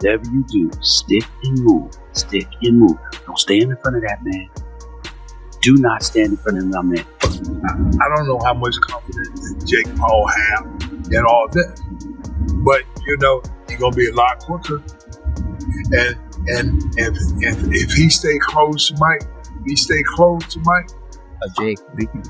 whatever you do, stick and move. Stick and move. Don't stand in front of that man. Do not stand in front of that man. I don't know how much confidence Jake Paul have in all that, but you know he's gonna be a lot quicker. And if he stay close to Mike,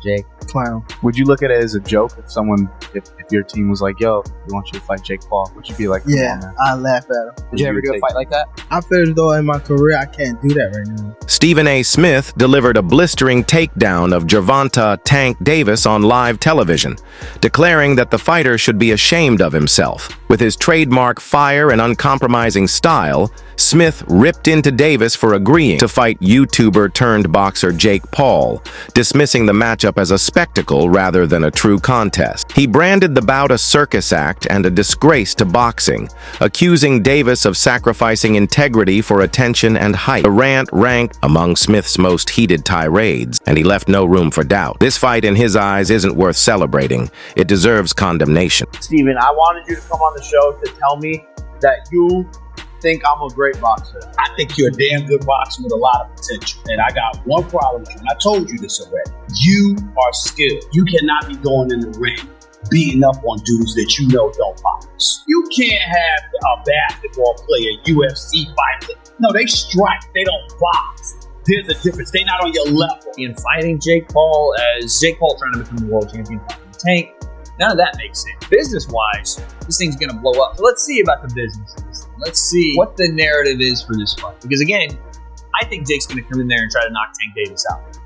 Jake Clown. Would you look at it as a joke if your team was like, yo, we want you to fight Jake Paul? Would you be like, yeah, I laugh at him. Would you ever do a fight like that? I feel as though in my career I can't do that right now. Stephen A. Smith delivered a blistering takedown of Gervonta Tank Davis on live television, declaring that the fighter should be ashamed of himself. With his trademark fire and uncompromising style, Smith ripped into Davis for agreeing to fight YouTuber-turned-boxer Jake Paul, dismissing the matchup as a spectacle rather than a true contest. He branded the bout a circus act and a disgrace to boxing, accusing Davis of sacrificing integrity for attention and hype. The rant ranked among Smith's most heated tirades, and he left no room for doubt. This fight, in his eyes, isn't worth celebrating. It deserves condemnation. Steven, I wanted you to come on the show to tell me that you think I'm a great boxer. I think you're a damn good boxer with a lot of potential. And I got one problem with you, and I told you this already. You are skilled. You cannot be going in the ring beating up on dudes that you know don't box. You can't have a basketball player, UFC fighter. No, they strike. They don't box. There's a difference. They're not on your level. In fighting Jake Paul as Jake Paul trying to become the world champion fighting Tank, none of that makes sense. Business-wise, this thing's going to blow up. So let's see about the business of this thing. Let's see what the narrative is for this fight. Because again, I think Jake's going to come in there and try to knock Tank Davis out.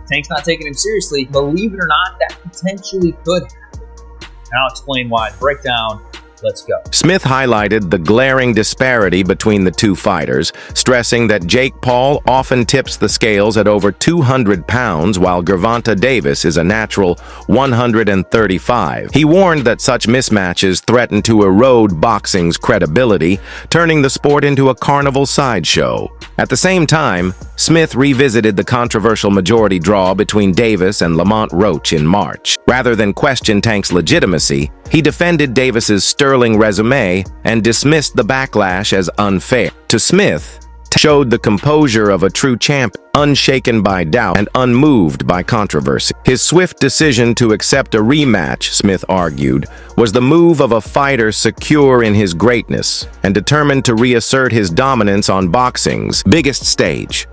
Tank's not taking him seriously. Believe it or not, that potentially could happen. And I'll explain why. Breakdown. Let's go. Smith highlighted the glaring disparity between the two fighters, stressing that Jake Paul often tips the scales at over 200 pounds, while Gervonta Davis is a natural 135. He warned that such mismatches threaten to erode boxing's credibility, turning the sport into a carnival sideshow. At the same time, Smith revisited the controversial majority draw between Davis and Lamont Roach in March. Rather than question Tank's legitimacy, he defended Davis's sterling resume and dismissed the backlash as unfair. To Smith, showed the composure of a true champ, unshaken by doubt and unmoved by controversy. His swift decision to accept a rematch, Smith argued, was the move of a fighter secure in his greatness and determined to reassert his dominance on boxing's biggest stage.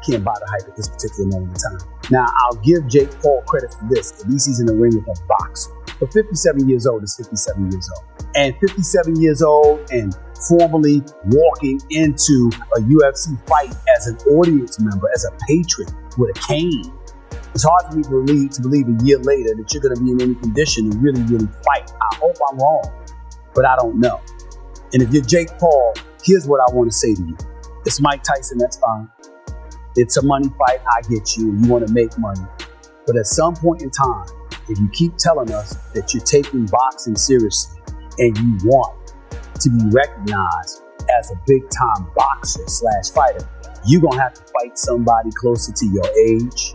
Can't buy the hype at this particular moment in time. Now, I'll give Jake Paul credit for this. At least he's in the ring with a boxer. But 57 years old is 57 years old. And 57 years old and formally walking into a UFC fight as an audience member, as a patron with a cane. It's hard for me to believe a year later that you're going to be in any condition to really, really fight. I hope I'm wrong, but I don't know. And if you're Jake Paul, here's what I want to say to you. It's Mike Tyson, that's fine. It's a money fight, I get you. You want to make money. But at some point in time, if you keep telling us that you're taking boxing seriously and you want to be recognized as a big-time boxer / fighter, you're going to have to fight somebody closer to your age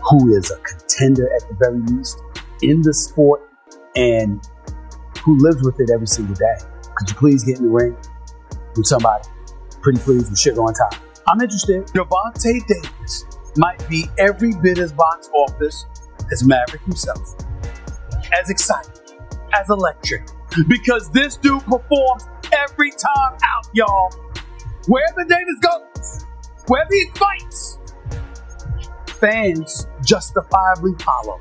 who is a contender at the very least in the sport and who lives with it every single day. Could you please get in the ring with somebody? Pretty please with sugar on top. I'm interested. Gervonta Davis might be every bit as box office as Maverick himself. As exciting, as electric. Because this dude performs every time out, y'all. Wherever Davis goes, wherever he fights, fans justifiably follow.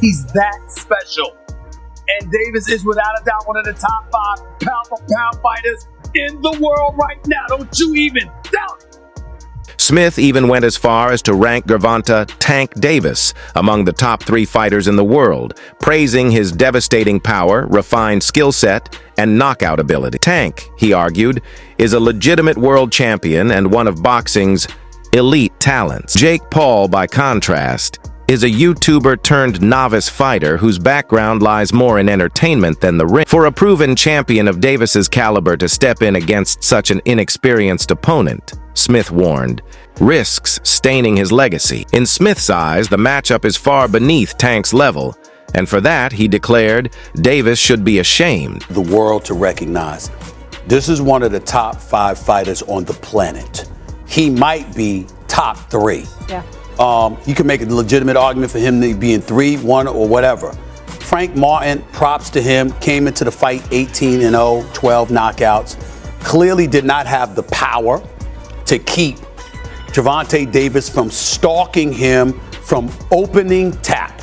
He's that special. And Davis is without a doubt one of the top 5 pound-for-pound fighters in the world right now. Don't you even doubt it. Smith even went as far as to rank Gervonta Tank Davis among the top 3 fighters in the world, praising his devastating power, refined skill set, and knockout ability. Tank, he argued, is a legitimate world champion and one of boxing's elite talents. Jake Paul, by contrast, is a YouTuber-turned-novice fighter whose background lies more in entertainment than the ring. For a proven champion of Davis's caliber to step in against such an inexperienced opponent, Smith warned, risks staining his legacy. In Smith's eyes, the matchup is far beneath Tank's level, and for that, he declared, Davis should be ashamed. The world to recognize This is one of the top 5 fighters on the planet. He might be top 3. Yeah. You can make a legitimate argument for him being 3, 1, or whatever. Frank Martin, props to him, came into the fight 18-0, 12 knockouts. Clearly did not have the power to keep Gervonta Davis from stalking him from opening tap.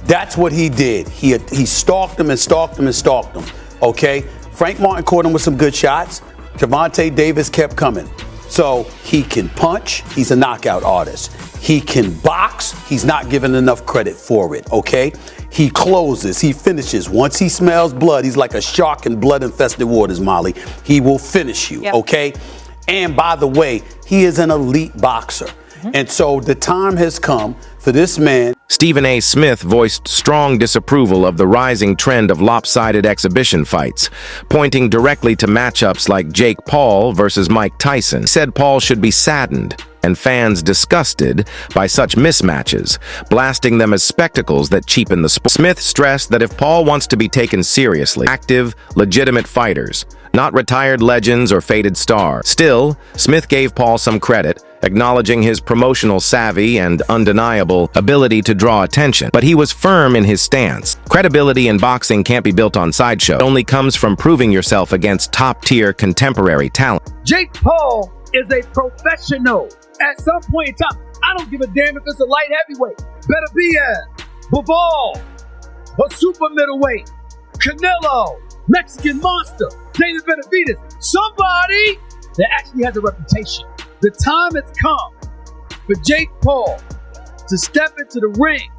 That's what he did. He stalked him and stalked him and stalked him. Okay? Frank Martin caught him with some good shots. Gervonta Davis kept coming. So he can punch. He's a knockout artist. He can box. He's not given enough credit for it. Okay? He closes. He finishes. Once he smells blood, he's like a shark in blood-infested waters, Molly. He will finish you. Yep. Okay? And by the way, he is an elite boxer. And so the time has come for this man. Stephen A. Smith voiced strong disapproval of the rising trend of lopsided exhibition fights, pointing directly to matchups like Jake Paul versus Mike Tyson. He said Paul should be saddened and fans disgusted by such mismatches, blasting them as spectacles that cheapen the sport. Smith stressed that if Paul wants to be taken seriously, active, legitimate fighters, not retired legends or faded stars. Still, Smith gave Paul some credit, acknowledging his promotional savvy and undeniable ability to draw attention. But he was firm in his stance. Credibility in boxing can't be built on sideshow. It only comes from proving yourself against top-tier contemporary talent. Jake Paul is a professional. At some point in time, I don't give a damn if it's a light heavyweight. Better be Bivol, a super middleweight, Canelo, Mexican monster, Dana Benavidez, somebody that actually has a reputation. The time has come for Jake Paul to step into the ring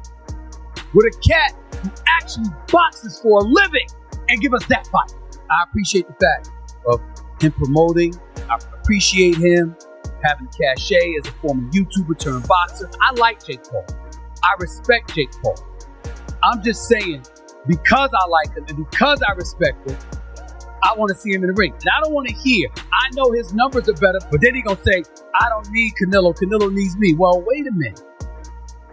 with a cat who actually boxes for a living and give us that fight. I appreciate the fact of him promoting. I appreciate him having cachet as a former YouTuber turned boxer. I like Jake Paul. I respect Jake Paul. I'm just saying, because I like him and because I respect him, I want to see him in the ring. And I don't want to hear, I know his numbers are better, but then he's going to say, I don't need Canelo. Canelo needs me. Well, wait a minute.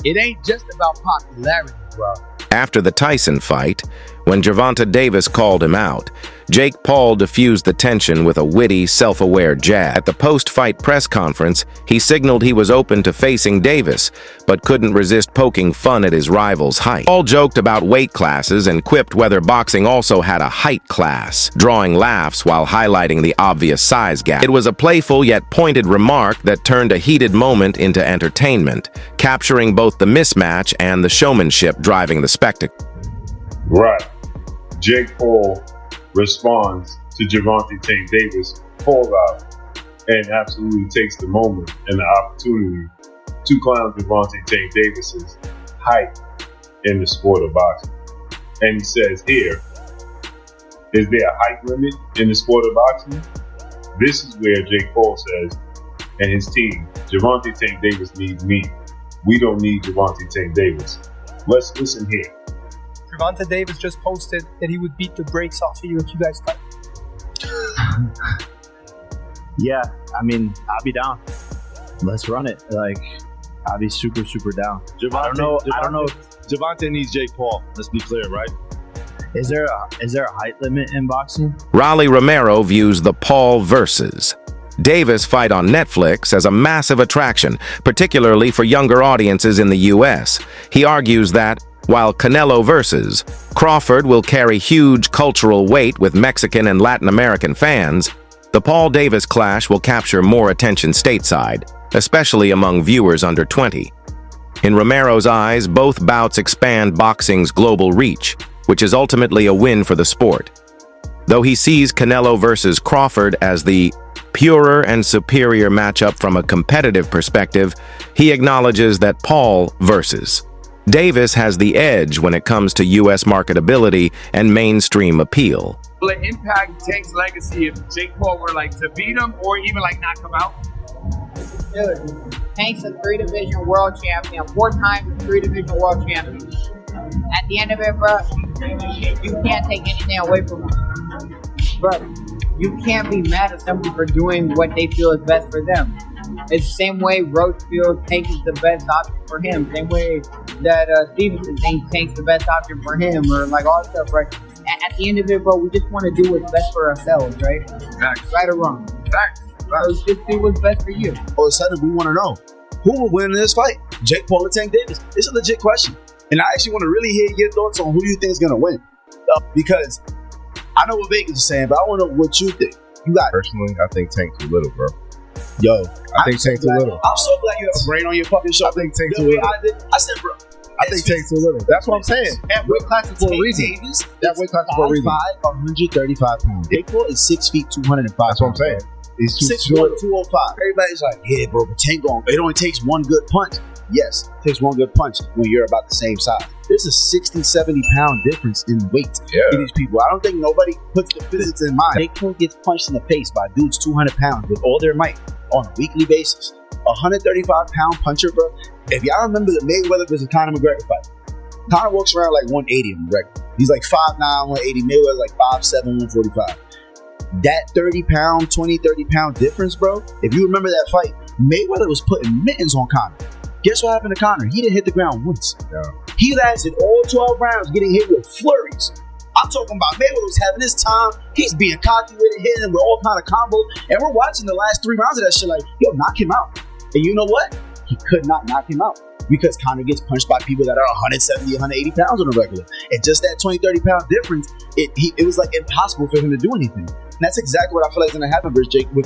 It ain't just about popularity, bro. After the Tyson fight, when Gervonta Davis called him out, Jake Paul diffused the tension with a witty, self-aware jab. At the post-fight press conference, he signaled he was open to facing Davis, but couldn't resist poking fun at his rival's height. Paul joked about weight classes and quipped whether boxing also had a height class, drawing laughs while highlighting the obvious size gap. It was a playful yet pointed remark that turned a heated moment into entertainment, capturing both the mismatch and the showmanship driving the spectacle. Right. Jake Paul responds to Gervonta Davis' call out and absolutely takes the moment and the opportunity to clown Gervonta Davis's height in the sport of boxing. And he says here, is there a height limit in the sport of boxing? This is where Jake Paul says, and his team, Gervonta Davis needs me. We don't need Gervonta Davis. Let's listen here. Gervonta Davis just posted that he would beat the brakes off of you if you guys fight. Yeah, I mean, I'll be down. Let's run it. Like, I'll be super, super down. I don't know if Gervonta needs Jake Paul. Let's be clear, right? Is there a height limit in boxing? Raleigh Romero views the Paul versus Davis fight on Netflix as a massive attraction, particularly for younger audiences in the U.S. He argues that while Canelo versus Crawford will carry huge cultural weight with Mexican and Latin American fans, the Paul Davis clash will capture more attention stateside, especially among viewers under 20. In Romero's eyes, both bouts expand boxing's global reach, which is ultimately a win for the sport. Though he sees Canelo versus Crawford as the purer and superior matchup from a competitive perspective, he acknowledges that Paul versus Davis has the edge when it comes to U.S. marketability and mainstream appeal. Will it impact Tank's legacy if Jake Paul were like to beat him or even like knock him out? Dude, Tank's a 3-division world champion, 4 times 3-division world champion. At the end of it, bro, you can't take anything away from him. Bro, you can't be mad at somebody for doing what they feel is best for them. It's the same way Roach feels Tank is the best option for him. Same way that Stevenson thinks Tank's the best option for him, or like all that stuff, right? at the end of it, bro, we just want to do what's best for ourselves, right? Facts. Right or wrong. Facts. So just do what's best for you. All of a sudden, we want to know who will win in this fight, Jake Paul or Tank Davis. It's a legit question, and I actually want to really hear your thoughts on who you think is going to win, because I know what Vegas is saying, but I want to know what you think. You got personally, I think Tank too little, bro. Yo, I think Tank too little. I'm so glad you have a brain on your fucking show. I think Tank too little. I said, bro. I think Tank too little. That's what I'm saying. That weight class is for a reason. That weight class is for a reason. 5'5", 135 pounds. Jake Paul is 6 feet, 205. That's what I'm saying. He's 6'1", 205. Everybody's like, yeah, bro, but Tank going. It only takes one good punch. Yes, it takes one good punch when you're about the same size. There's a 60, 70 pound difference in weight in these people. I don't think nobody puts the physics in mind. Jake Paul gets punched in the face by dudes 200 pounds with all their might on a weekly basis. 135 pound puncher, bro. If y'all remember the Mayweather versus Conor McGregor fight, Conor walks around like 180 on McGregor. He's like 5'9", 180. Mayweather's like 5'7", 145. That 30 pound difference, bro. If you remember that fight, Mayweather was putting mittens on Conor. Guess what happened to Conor? He didn't hit the ground once. Yeah. He lasted all 12 rounds getting hit with flurries. I'm talking about Mayweather was having his time. He's being cocky with it, hitting him with all kind of combos. And we're watching the last 3 rounds of that shit like, yo, knock him out. And you know what? He could not knock him out because Conor gets punched by people that are 170, 180 pounds on a regular. And just that 20, 30 pound difference, it was like impossible for him to do anything. And that's exactly what I feel like is going to happen with Jake and